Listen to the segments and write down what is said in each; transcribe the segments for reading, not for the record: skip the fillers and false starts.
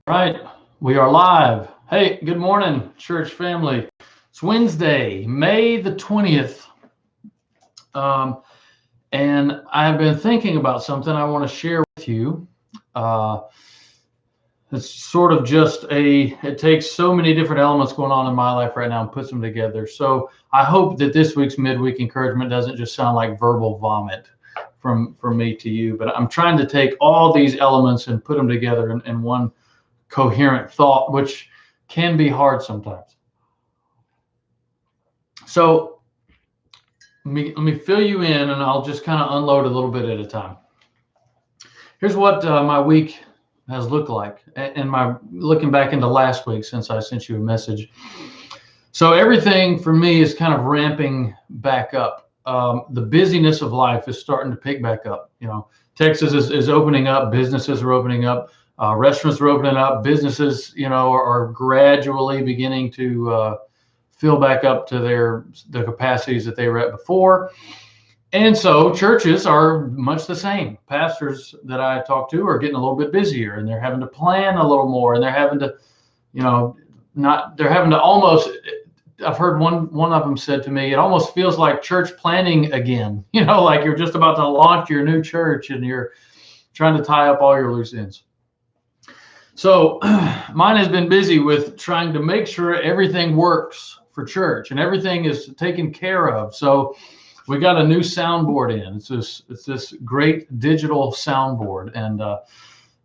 Right, we are live. Hey, good morning, church family. It's Wednesday, May the 20th. Um, and I've been thinking about something I want to share with you. Uh, it's sort of it takes so many different elements going on in my life right now and puts them together. So I hope that this week's midweek encouragement doesn't just sound like verbal vomit from me to you, but I'm trying to take all these elements and put them together in one coherent thought, which can be hard sometimes. So let me fill you in, and I'll just kind of unload a little bit at a time. Here's what my week has looked like, and my looking back into last week since I sent you a message. So everything for me is kind of ramping back up. The busyness of life is starting to pick back up. Texas is opening up. Businesses are opening up. Restaurants are opening up. Businesses, are gradually beginning to fill back up to the capacities that they were at before. And so churches are much the same. Pastors that I talk to are getting a little bit busier, and they're having to plan a little more, and they're having to, they're having to almost. I've heard one of them said to me, it almost feels like church planning again. Like you're just about to launch your new church, and you're trying to tie up all your loose ends. So mine has been busy with trying to make sure everything works for church and everything is taken care of. So we got a new soundboard in. It's this great digital soundboard,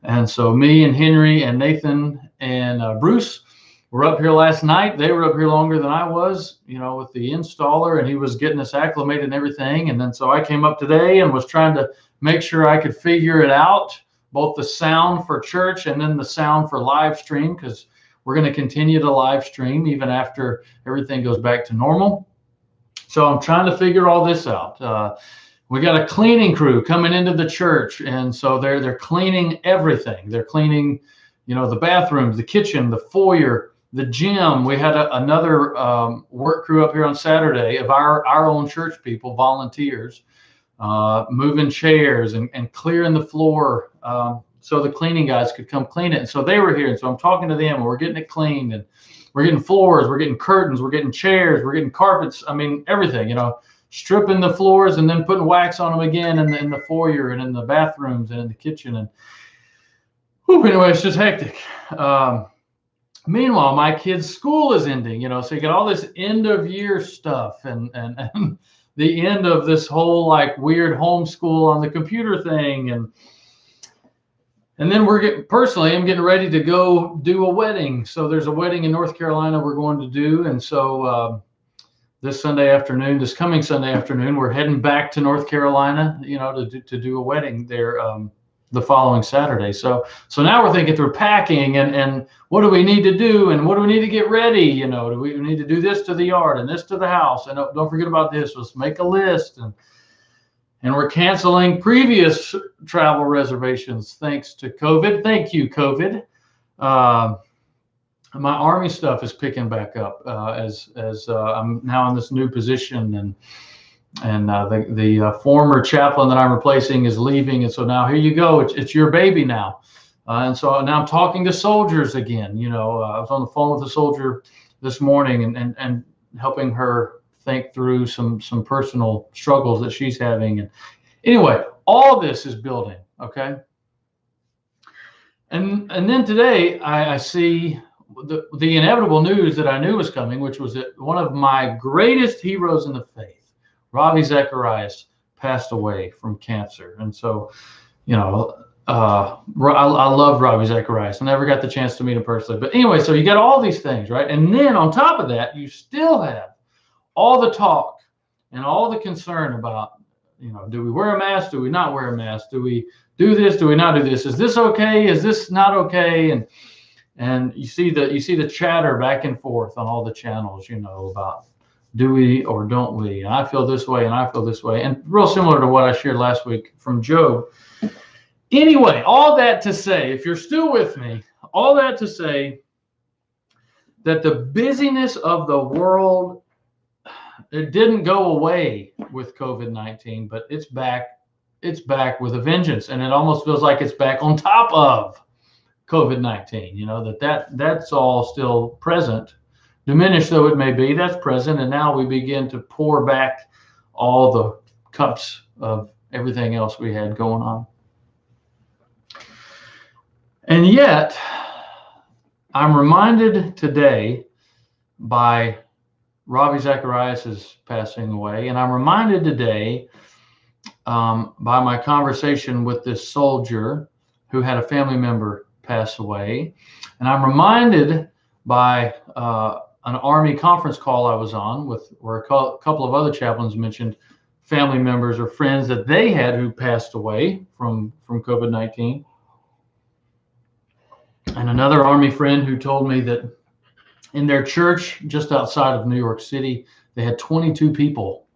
and so me and Henry and Nathan and Bruce were up here last night. They were up here longer than I was, with the installer, and he was getting us acclimated and everything. And then so I came up today and was trying to make sure I could figure it out, both the sound for church and then the sound for live stream, because we're going to continue to live stream even after everything goes back to normal. So I'm trying to figure all this out. We got a cleaning crew coming into the church, and so they're cleaning everything. They're cleaning, the bathrooms, the kitchen, the foyer, the gym. We had another work crew up here on Saturday of our own church people, volunteers, moving chairs and clearing the floor so the cleaning guys could come clean it. And so they were here, and so I'm talking to them, and we're getting it cleaned, and we're getting floors, we're getting curtains, we're getting chairs, we're getting carpets. I mean, everything, stripping the floors and then putting wax on them again in the foyer and in the bathrooms and in the kitchen. And anyway, it's just hectic. Meanwhile, my kids' school is ending, so you get all this end of year stuff and the end of this whole like weird homeschool on the computer thing. And then I'm getting ready to go do a wedding. So there's a wedding in North Carolina we're going to do. And so this coming Sunday afternoon, we're heading back to North Carolina, to do a wedding there the following Saturday. So now we're thinking through packing and what do we need to do and what do we need to get ready? Do we need to do this to the yard and this to the house? And don't forget about this. Let's make a list. And we're canceling previous travel reservations thanks to COVID. Thank you, COVID. My Army stuff is picking back up as I'm now in this new position, and the former chaplain that I'm replacing is leaving, and so now here you go. It's your baby now, and so now I'm talking to soldiers again. I was on the phone with a soldier this morning and helping her think through some personal struggles that she's having. And anyway, all this is building, okay? And then today I see the inevitable news that I knew was coming, which was that one of my greatest heroes in the faith, Ravi Zacharias, passed away from cancer. And so, I love Ravi Zacharias. I never got the chance to meet him personally. But anyway, so you got all these things, right? And then on top of that, you still have all the talk and all the concern about, do we wear a mask? Do we not wear a mask? Do we do this? Do we not do this? Is this okay? Is this not okay? And you see the chatter back and forth on all the channels, about do we or don't we? And I feel this way and I feel this way. And real similar to what I shared last week from Job. Anyway, all that to say, if you're still with me, all that to say that the busyness of the world, it didn't go away with COVID-19, but it's back with a vengeance. And it almost feels like it's back on top of COVID-19. That's all still present, diminished though it may be. That's present, and now we begin to pour back all the cups of everything else we had going on. And yet, I'm reminded today by Ravi Zacharias' passing away, and I'm reminded today by my conversation with this soldier who had a family member pass away, and I'm reminded by an Army conference call I was on where a couple of other chaplains mentioned family members or friends that they had who passed away from COVID-19. And another Army friend who told me that in their church just outside of New York City, they had 22 people,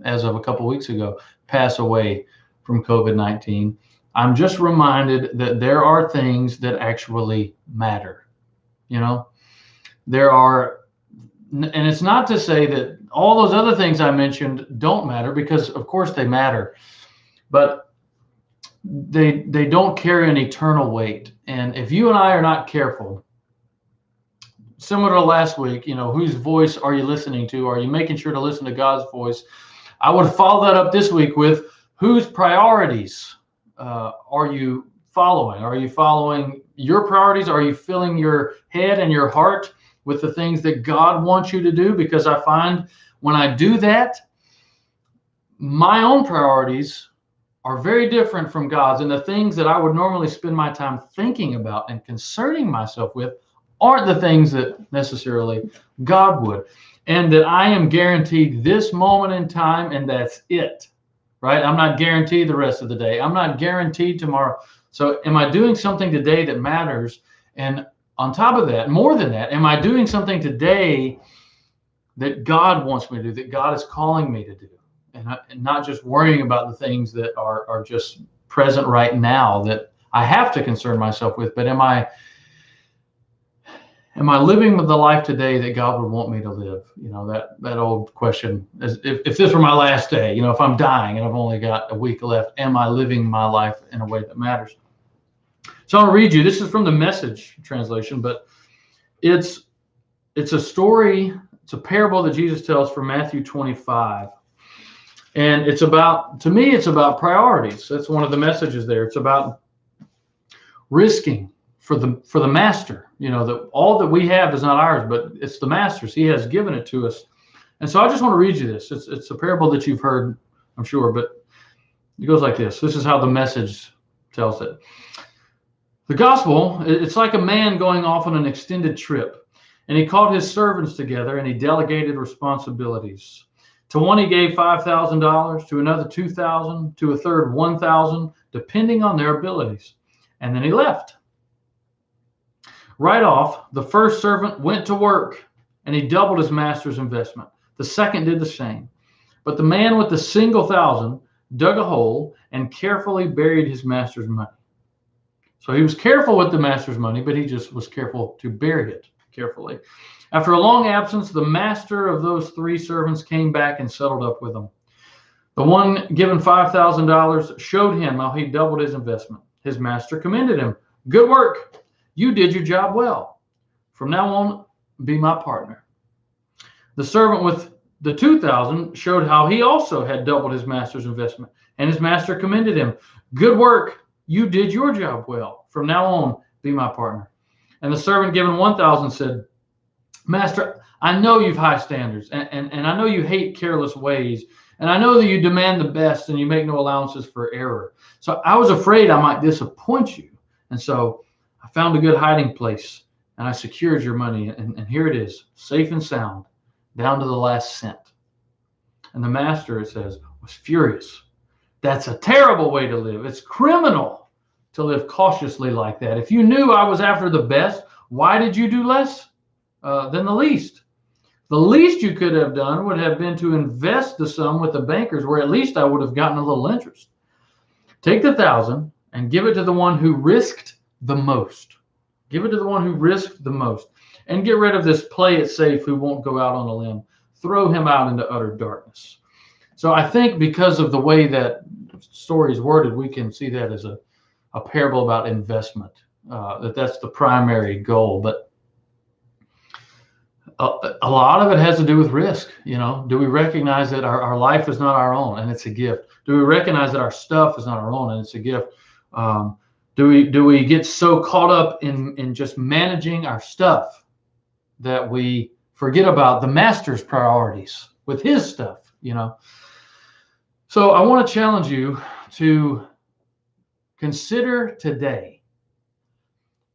as of a couple of weeks ago, pass away from COVID-19. I'm just reminded that there are things that actually matter. There are, and it's not to say that all those other things I mentioned don't matter, because of course they matter, but they don't carry an eternal weight. And if you and I are not careful, similar to last week, whose voice are you listening to? Are you making sure to listen to God's voice? I would follow that up this week with whose priorities are you following? Are you following your priorities? Are you filling your head and your heart with the things that God wants you to do? Because I find when I do that, my own priorities are very different from God's, and the things that I would normally spend my time thinking about and concerning myself with aren't the things that necessarily God would. And that I am guaranteed this moment in time, and that's it, right? I'm not guaranteed the rest of the day. I'm not guaranteed tomorrow. So am I doing something today that matters? And on top of that, more than that, am I doing something today that God wants me to do, that God is calling me to do? And not just worrying about the things that are just present right now that I have to concern myself with, but am I living the life today that God would want me to live? That old question, if this were my last day, if I'm dying and I've only got a week left, am I living my life in a way that matters? So I'll read you. This is from the Message translation, but it's a story. It's a parable that Jesus tells from Matthew 25. And it's about priorities. That's one of the messages there. It's about risking for the master. That all that we have is not ours, but it's the master's. He has given it to us. And so I just want to read you this. It's a parable that you've heard, I'm sure, but it goes like this. This is how the Message tells it. The gospel, it's like a man going off on an extended trip, and he called his servants together and he delegated responsibilities. To one he gave $5,000, to another $2,000, to a third $1,000, depending on their abilities. And then he left. Right off, the first servant went to work and he doubled his master's investment. The second did the same. But the man with the single $1,000 dug a hole and carefully buried his master's money. So he was careful with the master's money, but he just was careful to bury it carefully. After a long absence, the master of those three servants came back and settled up with them. The one given $5,000 showed him how he doubled his investment. His master commended him. Good work. You did your job well. From now on, be my partner. The servant with the $2,000 showed how he also had doubled his master's investment. And his master commended him. Good work. You did your job well. From now on, be my partner. And the servant given $1,000 said, Master, I know you've high standards, and I know you hate careless ways, and I know that you demand the best and you make no allowances for error. So I was afraid I might disappoint you. And so I found a good hiding place, and I secured your money, and here it is, safe and sound, down to the last cent. And the master, it says, was furious. That's a terrible way to live. It's criminal to live cautiously like that. If you knew I was after the best, why did you do less than the least? The least you could have done would have been to invest the sum with the bankers, where at least I would have gotten a little interest. Take the $1,000 and give it to the one who risked the most. Give it to the one who risked the most. And get rid of this play it safe who won't go out on a limb. Throw him out into utter darkness. So I think because of the way that story is worded, we can see that as a parable about investment. that's the primary goal. But a lot of it has to do with risk. Do we recognize that our life is not our own and it's a gift? Do we recognize that our stuff is not our own and it's a gift? Do we get so caught up in just managing our stuff that we forget about the master's priorities with his stuff? So I want to challenge you to consider today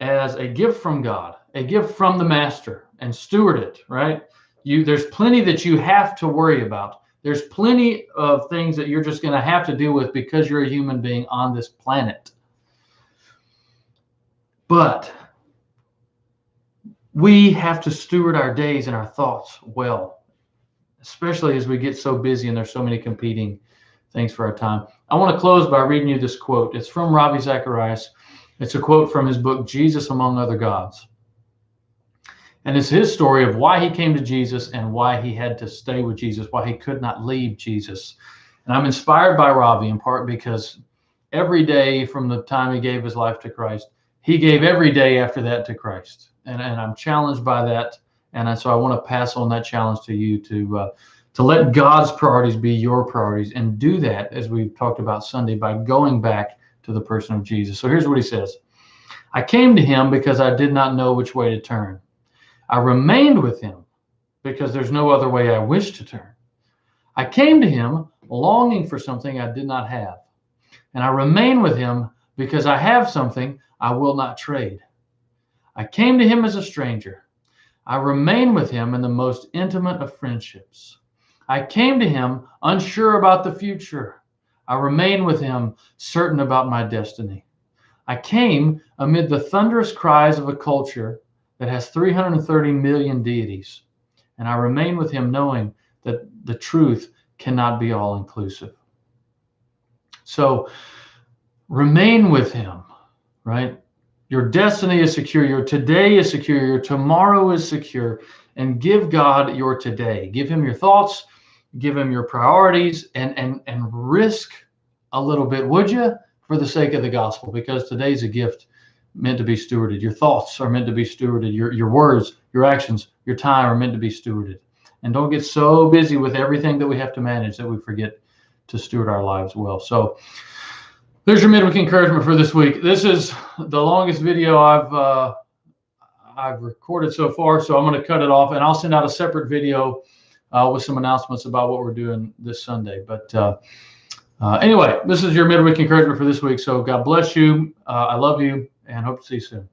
as a gift from God, a gift from the master, and steward it, right? There's plenty that you have to worry about. There's plenty of things that you're just going to have to deal with because you're a human being on this planet. But we have to steward our days and our thoughts well, especially as we get so busy and there's so many competing things for our time. I want to close by reading you this quote. It's from Ravi Zacharias. It's a quote from his book, Jesus Among Other Gods. And it's his story of why he came to Jesus and why he had to stay with Jesus, why he could not leave Jesus. And I'm inspired by Ravi in part because every day from the time he gave his life to Christ, he gave every day after that to Christ. And I'm challenged by that. And so I want to pass on that challenge to you to let God's priorities be your priorities, and do that, as we talked about Sunday, by going back to the person of Jesus. So here's what he says. I came to him because I did not know which way to turn. I remained with him because there's no other way I wish to turn. I came to him longing for something I did not have. And I remain with him because I have something I will not trade. I came to him as a stranger. I remain with him in the most intimate of friendships. I came to him unsure about the future. I remain with him certain about my destiny. I came amid the thunderous cries of a culture that has 330 million deities. And I remain with him knowing that the truth cannot be all inclusive. So remain with him, right? Your destiny is secure. Your today is secure. Your tomorrow is secure. And give God your today. Give him your thoughts. Give him your priorities, and risk a little bit, would you, for the sake of the gospel? Because today's a gift meant to be stewarded. Your thoughts are meant to be stewarded. Your words, your actions, your time are meant to be stewarded. And don't get so busy with everything that we have to manage that we forget to steward our lives well. So there's your midweek encouragement for this week. This is the longest video I've recorded so far, so I'm going to cut it off, and I'll send out a separate video with some announcements about what we're doing this Sunday. But anyway, this is your midweek encouragement for this week. So God bless you. I love you, and hope to see you soon.